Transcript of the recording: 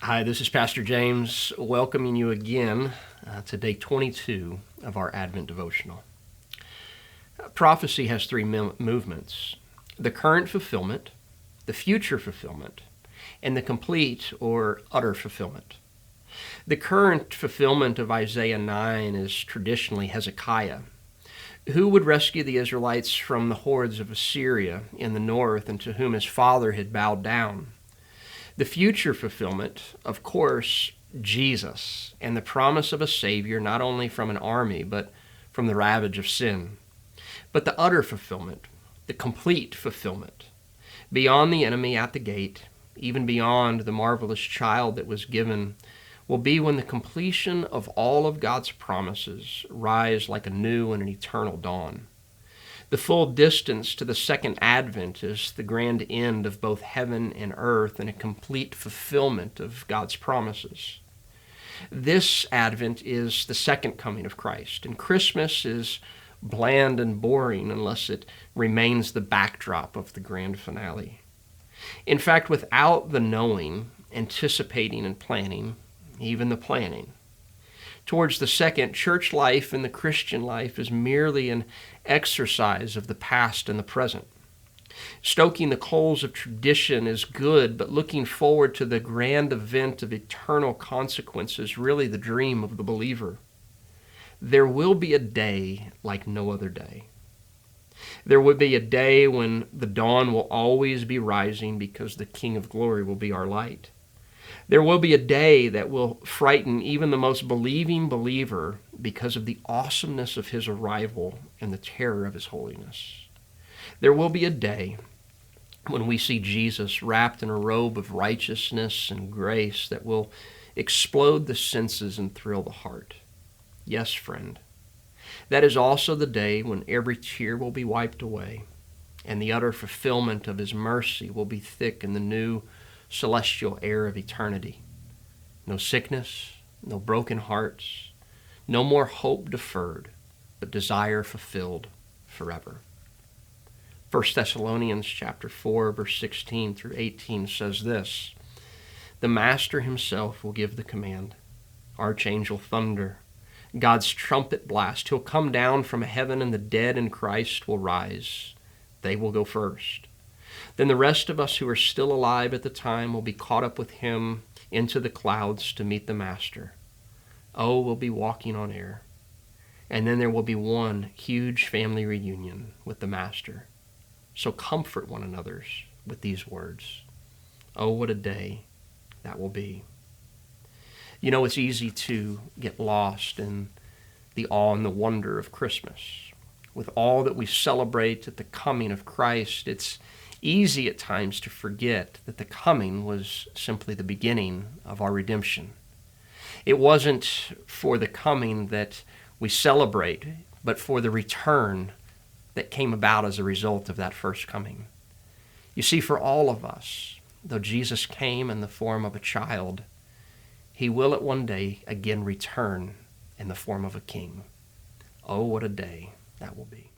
Hi, this is Pastor James, welcoming you again to day 22 of our Advent devotional. Prophecy has three movements: the current fulfillment, the future fulfillment, and the complete or utter fulfillment. The current fulfillment of Isaiah 9 is traditionally Hezekiah, who would rescue the Israelites from the hordes of Assyria in the north and to whom his father had bowed down. The future fulfillment, of course, Jesus, and the promise of a Savior not only from an army, but from the ravage of sin. But the utter fulfillment, the complete fulfillment, beyond the enemy at the gate, even beyond the marvelous child that was given, will be when the completion of all of God's promises rise like a new and an eternal dawn. The full distance to the second advent is the grand end of both heaven and earth and a complete fulfillment of God's promises. This advent is the second coming of Christ, and Christmas is bland and boring unless it remains the backdrop of the grand finale. In fact, without the knowing, anticipating, and planning, even the planning, towards the second, church life and the Christian life is merely an exercise of the past and the present. Stoking the coals of tradition is good, but looking forward to the grand event of eternal consequence is really the dream of the believer. There will be a day like no other day. There will be a day when the dawn will always be rising because the King of Glory will be our light. There will be a day that will frighten even the most believing believer because of the awesomeness of his arrival and the terror of his holiness. There will be a day when we see Jesus wrapped in a robe of righteousness and grace that will explode the senses and thrill the heart. Yes, friend, that is also the day when every tear will be wiped away and the utter fulfillment of his mercy will be thick in the new celestial air of eternity. No sickness, no broken hearts, no more hope deferred, but desire fulfilled forever. 1 Thessalonians chapter 4, verse 16 through 18 says this: "The Master himself will give the command, archangel thunder, God's trumpet blast. He'll come down from heaven and the dead in Christ will rise. They will go first. Then the rest of us who are still alive at the time will be caught up with him into the clouds to meet the Master. Oh, we'll be walking on air. And then there will be one huge family reunion with the Master. So comfort one another with these words. Oh, what a day that will be." You know, it's easy to get lost in the awe and the wonder of Christmas. With all that we celebrate at the coming of Christ, it's easy at times to forget that the coming was simply the beginning of our redemption. It wasn't for the coming that we celebrate, but for the return that came about as a result of that first coming. You see, for all of us, though Jesus came in the form of a child, he will at one day again return in the form of a king. Oh, what a day that will be.